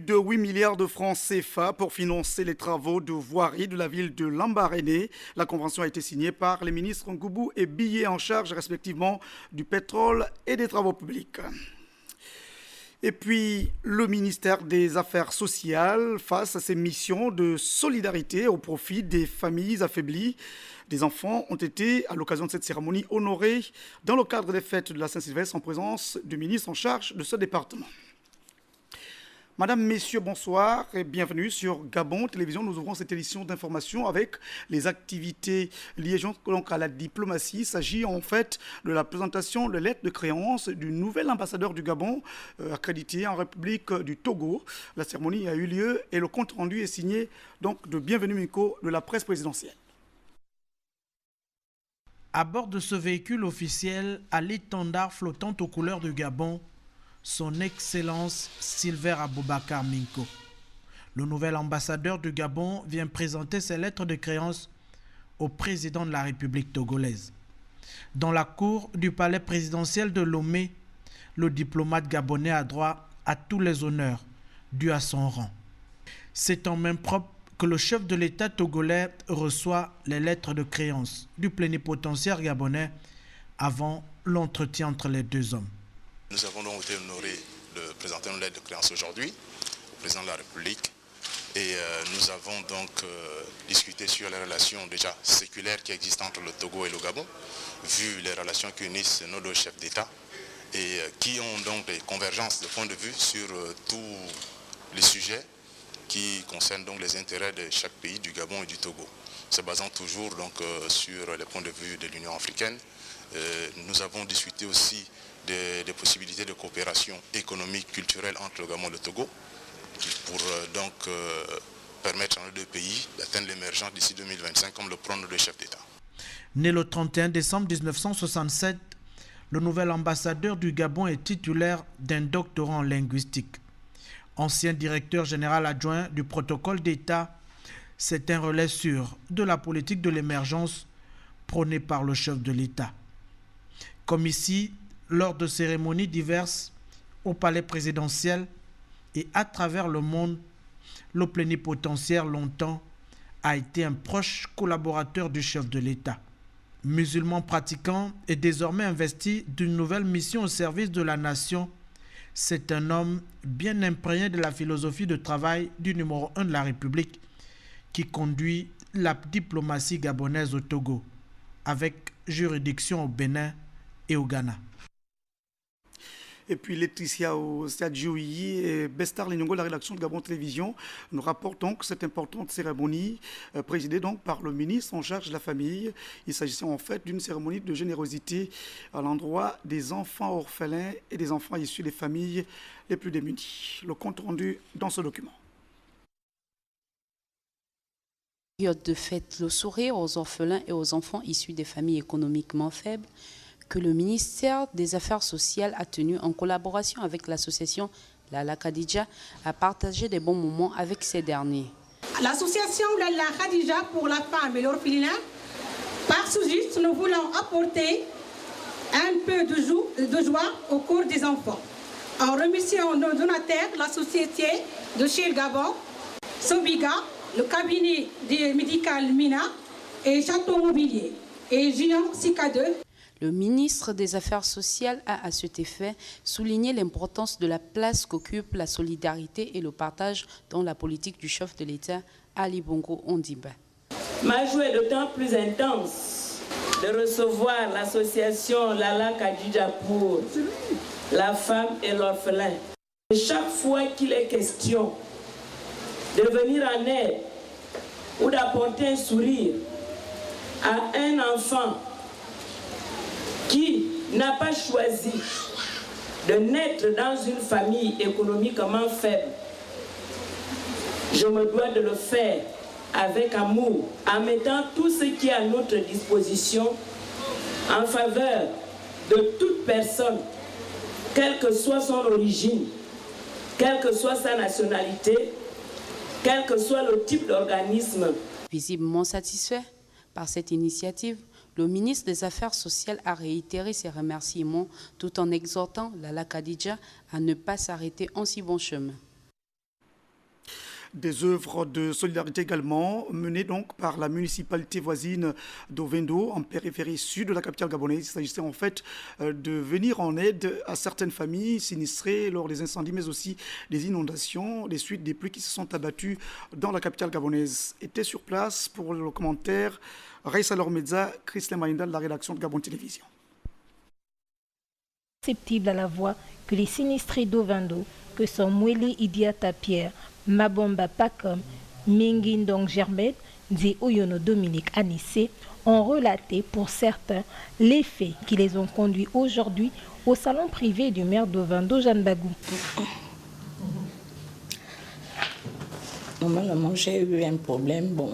de 8 milliards de francs CFA pour financer les travaux de voirie de la ville de Lambaréné. La convention a été signée par les ministres Ngoubou et Billet en charge respectivement du pétrole et des travaux publics. Et puis, le ministère des Affaires sociales, face à ses missions de solidarité au profit des familles affaiblies, des enfants ont été, à l'occasion de cette cérémonie, honorés dans le cadre des fêtes de la Saint-Sylvestre en présence du ministre en charge de ce département. Madame, Messieurs, bonsoir et bienvenue sur Gabon Télévision. Nous ouvrons cette édition d'information avec les activités liées donc à la diplomatie. Il s'agit en fait de la présentation de lettres de créance du nouvel ambassadeur du Gabon accrédité en République du Togo. La cérémonie a eu lieu et le compte rendu est signé donc de Bienvenue Miko de la presse présidentielle. À bord de ce véhicule officiel à l'étendard flottant aux couleurs du Gabon, Son Excellence Silver Aboubakar Minko. Le nouvel ambassadeur du Gabon vient présenter ses lettres de créance au président de la République togolaise. Dans la cour du palais présidentiel de Lomé, le diplomate gabonais a droit à tous les honneurs dus à son rang. C'est en main propre que le chef de l'État togolais reçoit les lettres de créance du plénipotentiaire gabonais avant l'entretien entre les deux hommes. Nous avons donc été honorés de présenter une lettre de créance aujourd'hui au président de la République et nous avons donc discuté sur les relations déjà séculaires qui existent entre le Togo et le Gabon, vu les relations qui unissent nos deux chefs d'État et qui ont donc des convergences de point de vue sur tous les sujets qui concernent donc les intérêts de chaque pays, du Gabon et du Togo. Se basant toujours donc sur les points de vue de l'Union africaine, nous avons discuté aussi des possibilités de coopération économique, culturelle entre le Gabon et le Togo pour donc permettre à nos deux pays d'atteindre l'émergence d'ici 2025 comme le prônent les chefs d'État. Né le 31 décembre 1967, le nouvel ambassadeur du Gabon est titulaire d'un doctorat en linguistique. Ancien directeur général adjoint du protocole d'État, c'est un relais sûr de la politique de l'émergence prônée par le chef de l'État. Comme ici, lors de cérémonies diverses au palais présidentiel et à travers le monde, le plénipotentiaire longtemps a été un proche collaborateur du chef de l'État. Musulman pratiquant et désormais investi d'une nouvelle mission au service de la nation, c'est un homme bien imprégné de la philosophie de travail du numéro 1 de la République qui conduit la diplomatie gabonaise au Togo, avec juridiction au Bénin et au Ghana. Et puis Laetitia au Stade Jouyi et Bestar Lenyongo, la rédaction de Gabon Télévision, nous rapporte donc cette importante cérémonie présidée donc par le ministre en charge de la famille. Il s'agissait en fait d'une cérémonie de générosité à l'endroit des enfants orphelins et des enfants issus des familles les plus démunies. Le compte rendu dans ce document. Période de fête, le sourire aux orphelins et aux enfants issus des familles économiquement faibles, que le ministère des Affaires sociales a tenu en collaboration avec l'association Lala Khadija à partager des bons moments avec ces derniers. L'association Lala Khadija pour la femme et l'orphelinat, par sous-juste, nous voulons apporter un peu de joie au cours des enfants. En remerciant nos donataires, la société de chez Gabon, Sobiga, le cabinet médical Mina et Château Mobilier et Géant Sika2. Le ministre des Affaires sociales a à cet effet souligné l'importance de la place qu'occupe la solidarité et le partage dans la politique du chef de l'État, Ali Bongo Ondimba. Ma joie est d'autant plus intense de recevoir l'association Lala Khadija pour la femme et l'orphelin. Chaque fois qu'il est question de venir en aide ou d'apporter un sourire à un enfant qui n'a pas choisi de naître dans une famille économiquement faible, je me dois de le faire avec amour, en mettant tout ce qui est à notre disposition en faveur de toute personne, quelle que soit son origine, quelle que soit sa nationalité, quel que soit le type d'organisme. Visiblement satisfait par cette initiative, le ministre des Affaires sociales a réitéré ses remerciements tout en exhortant Lala Khadija à ne pas s'arrêter en si bon chemin. Des œuvres de solidarité également menées donc par la municipalité voisine d'Ovendo en périphérie sud de la capitale gabonaise. Il s'agissait en fait de venir en aide à certaines familles sinistrées lors des incendies mais aussi des inondations, des suites des pluies qui se sont abattues dans la capitale gabonaise. Était sur place pour le commentaire Raissa Lormedza, Christian Maïnda de la rédaction de Gabon Télévision. Perceptible à la voix que les sinistrés d'Ovendo, que sont Mwele Idiata Pierre, Mabomba Pakom, Mingindong Germet, et Oyono Dominique Anissé, ont relaté pour certains les faits qui les ont conduits aujourd'hui au salon privé du maire d'Ovendo, Jeanne Bagou. Normalement, j'ai eu un problème, bon,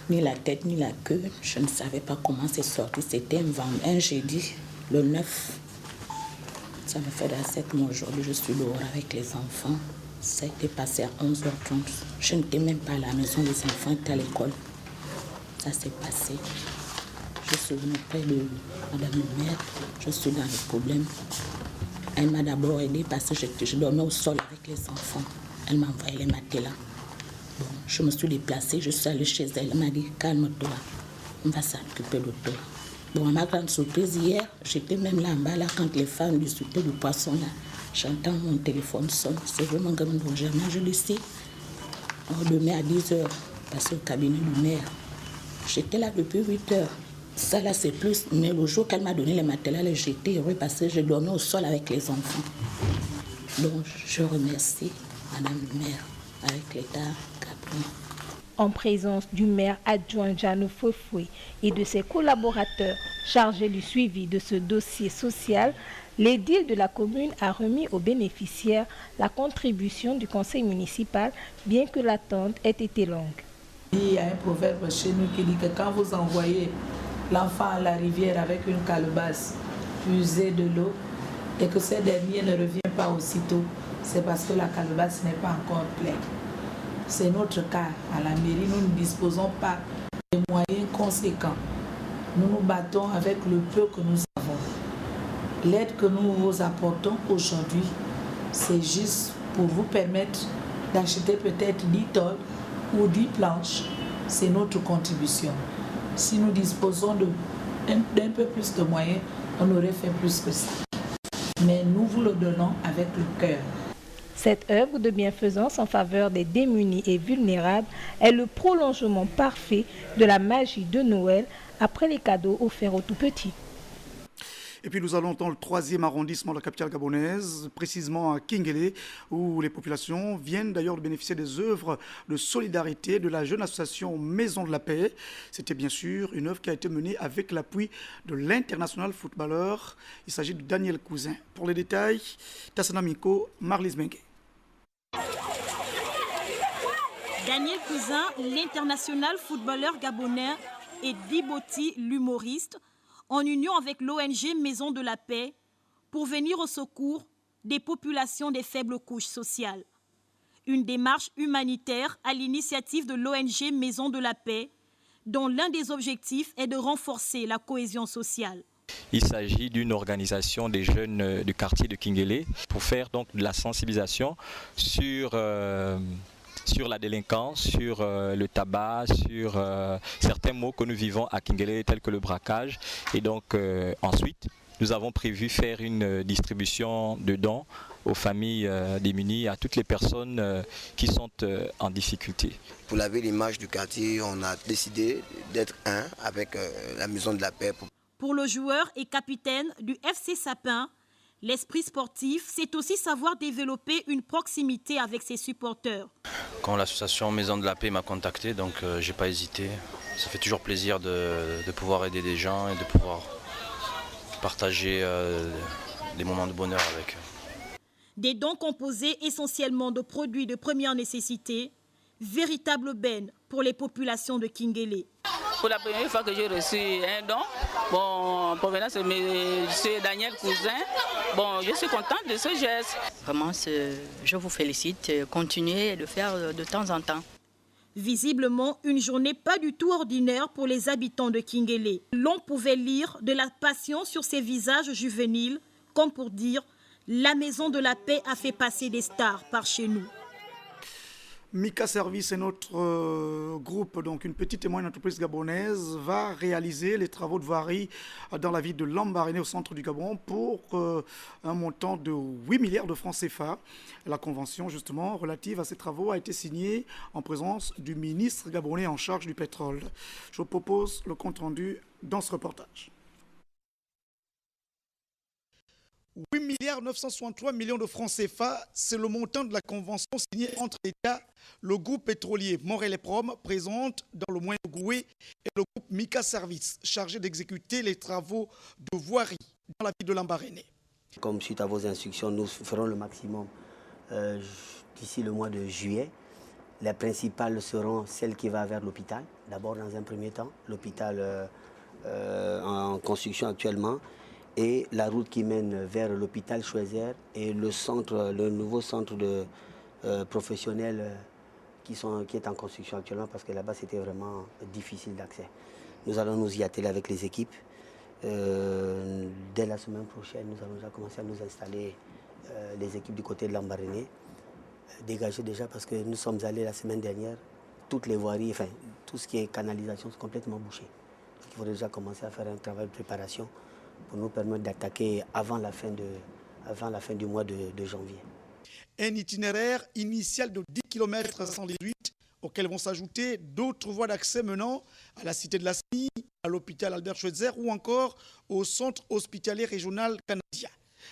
ni la tête ni la queue. Je ne savais pas comment c'est sorti. C'était un jeudi, le 9. Ça me fait 7 mois aujourd'hui. Je suis dehors avec les enfants. Ça a été passé à 11h30. Je n'étais même pas à la maison. Les enfants étaient à l'école. Ça s'est passé. Je suis venue près de Madame le maire. Je suis dans le problème. Elle m'a d'abord aidée parce que je dormais au sol avec les enfants. Elle m'a envoyé les matelas. Bon, je me suis déplacée. Je suis allée chez elle. Elle m'a dit, calme-toi. On va s'occuper de toi. Bon, à ma grande surprise, hier, j'étais même là en bas, là, quand les femmes discutaient du poisson, là. J'entends mon téléphone sonne. C'est vraiment comme un germain. Je le sais. On demain à 10h, passer au cabinet du maire. J'étais là depuis 8h. Ça, là, c'est plus. Mais le jour qu'elle m'a donné les matelas, j'étais heureux parce que je dormais au sol avec les enfants. Donc, je remercie Madame le maire avec l'État Gabon. En présence du maire adjoint Jeanne Fouefoué et de ses collaborateurs chargés du suivi de ce dossier social, l'édile de la commune a remis aux bénéficiaires la contribution du conseil municipal, bien que l'attente ait été longue. Il y a un proverbe chez nous qui dit que quand vous envoyez l'enfant à la rivière avec une calebasse puisée de l'eau et que ce dernier ne revient pas aussitôt, c'est parce que la calebasse n'est pas encore pleine. C'est notre cas. À la mairie, nous ne disposons pas de moyens conséquents. Nous nous battons avec le peu que nous avons. L'aide que nous vous apportons aujourd'hui, c'est juste pour vous permettre d'acheter peut-être 10 tôles ou 10 planches. C'est notre contribution. Si nous disposons d'un peu plus de moyens, on aurait fait plus que ça. Mais nous vous le donnons avec le cœur. Cette œuvre de bienfaisance en faveur des démunis et vulnérables est le prolongement parfait de la magie de Noël après les cadeaux offerts aux tout-petits. Et puis nous allons dans le 3e arrondissement de la capitale gabonaise, précisément à Kingele, où les populations viennent d'ailleurs de bénéficier des œuvres de solidarité de la jeune association Maison de la Paix. C'était bien sûr une œuvre qui a été menée avec l'appui de l'international footballeur. Il s'agit de Daniel Cousin. Pour les détails, Tassana Miko, Marlise Bengue. Daniel Cousin, l'international footballeur gabonais, et Diboti, l'humoriste, en union avec l'ONG Maison de la Paix, pour venir au secours des populations des faibles couches sociales. Une démarche humanitaire à l'initiative de l'ONG Maison de la Paix, dont l'un des objectifs est de renforcer la cohésion sociale. Il s'agit d'une organisation des jeunes du quartier de Kingele pour faire donc de la sensibilisation sur la délinquance, sur le tabac, sur certains maux que nous vivons à Kingele tels que le braquage. Et donc ensuite, nous avons prévu faire une distribution de dons aux familles démunies, à toutes les personnes qui sont en difficulté. Pour laver l'image du quartier, on a décidé d'être un avec la Maison de la Paix. Pour le joueur et capitaine du FC Sapin, l'esprit sportif, c'est aussi savoir développer une proximité avec ses supporters. Quand l'association Maison de la Paix m'a contacté, donc j'ai pas hésité. Ça fait toujours plaisir de pouvoir aider des gens et de pouvoir partager des moments de bonheur avec eux. Des dons composés essentiellement de produits de première nécessité, véritable benne pour les populations de Kingele. Pour la première fois que j'ai reçu un don, bon, provenant de M. Daniel Cousin, bon, je suis contente de ce geste. Vraiment, je vous félicite. Continuez de le faire de temps en temps. Visiblement, une journée pas du tout ordinaire pour les habitants de Kingele. L'on pouvait lire de la passion sur ces visages juvéniles, comme pour dire « La Maison de la Paix a fait passer des stars par chez nous ». Mika Service est notre groupe, donc une petite et moyenne entreprise gabonaise, va réaliser les travaux de voirie dans la ville de Lambaréné au centre du Gabon pour un montant de 8 milliards de francs CFA. La convention justement relative à ces travaux a été signée en présence du ministre gabonais en charge du pétrole. Je vous propose le compte rendu dans ce reportage. 8 milliards 963 millions de francs CFA, c'est le montant de la convention signée entre l'État, le groupe pétrolier Morel-et-Prom, présente dans le Moyen-Goué, et le groupe Mika Service, chargé d'exécuter les travaux de voirie dans la ville de Lambaréné. Comme suite à vos instructions, nous ferons le maximum d'ici le mois de juillet. Les principales seront celles qui vont vers l'hôpital. D'abord, dans un premier temps, l'hôpital en construction actuellement, et la route qui mène vers l'hôpital Choiseul et le nouveau centre de professionnels qui est en construction actuellement, parce que là-bas c'était vraiment difficile d'accès. Nous allons nous y atteler avec les équipes. Dès la semaine prochaine, nous allons déjà commencer à nous installer les équipes du côté de Lambaréné, dégagées déjà parce que nous sommes allés la semaine dernière, toutes les voiries, enfin tout ce qui est canalisation, c'est complètement bouché. Donc, il faudrait déjà commencer à faire un travail de préparation pour nous permettre d'attaquer avant la fin du mois de janvier. Un itinéraire initial de 10 km 118 auquel vont s'ajouter d'autres voies d'accès menant à la cité de la SNI, à l'hôpital Albert Schweitzer ou encore au centre hospitalier régional canadien.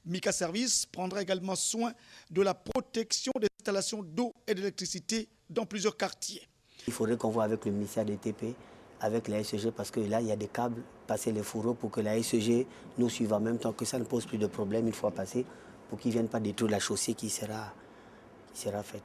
Mika Service prendra également soin de la protection des installations d'eau et d'électricité dans plusieurs quartiers. Il faudrait qu'on voit avec le ministère des TP, avec la SEG, parce que là, il y a des câbles, passer les fourreaux pour que la SEG nous suive en même temps, que ça ne pose plus de problème une fois passé, pour qu'ils ne viennent pas détruire la chaussée qui sera faite.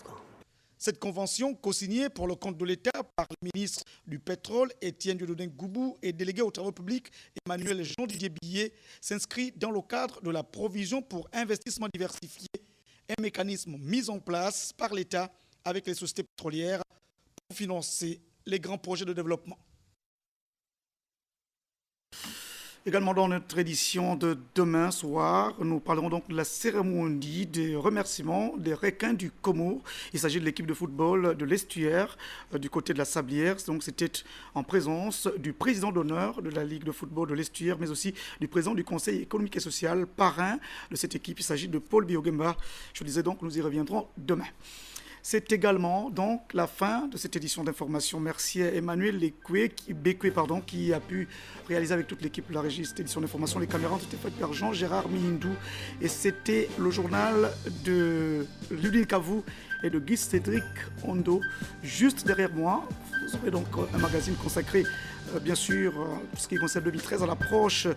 Cette convention, co-signée pour le compte de l'État par le ministre du Pétrole, Étienne Dieudonné Goubou, et délégué aux travaux publics, Emmanuel Jean-Didier Billet, s'inscrit dans le cadre de la provision pour investissement diversifié, un mécanisme mis en place par l'État avec les sociétés pétrolières pour financer les grands projets de développement. Également dans notre édition de demain soir, nous parlerons donc de la cérémonie des remerciements des requins du Comore. Il s'agit de l'équipe de football de l'Estuaire du côté de la Sablière. Donc c'était en présence du président d'honneur de la Ligue de football de l'Estuaire, mais aussi du président du Conseil économique et social, parrain de cette équipe. Il s'agit de Paul Biogemba. Je disais donc que nous y reviendrons demain. C'est également donc la fin de cette édition d'information. Merci à Emmanuel Bécoué, qui a pu réaliser avec toute l'équipe de la régie cette édition d'information. Les caméras ont été faites par Jean-Gérard Mihindou et c'était le journal de Ludin Kavou et de Guy Cédric Ondo. Juste derrière moi, vous aurez donc un magazine consacré bien sûr, ce qui concerne 2013 à l'approche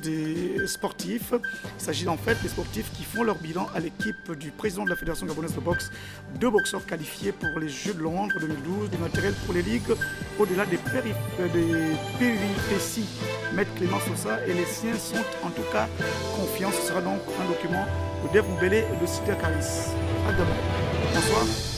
des sportifs. Il s'agit en fait des sportifs qui font leur bilan à l'équipe du président de la Fédération gabonaise de boxe, 2 boxeurs qualifiés pour les Jeux de Londres 2012, du matériel pour les ligues, au-delà des péripéties. Maître Clément Sosa et les siens sont en tout cas confiants. Ce sera donc un document de Dev Mbele et de Sida Karis. À demain. Bonsoir.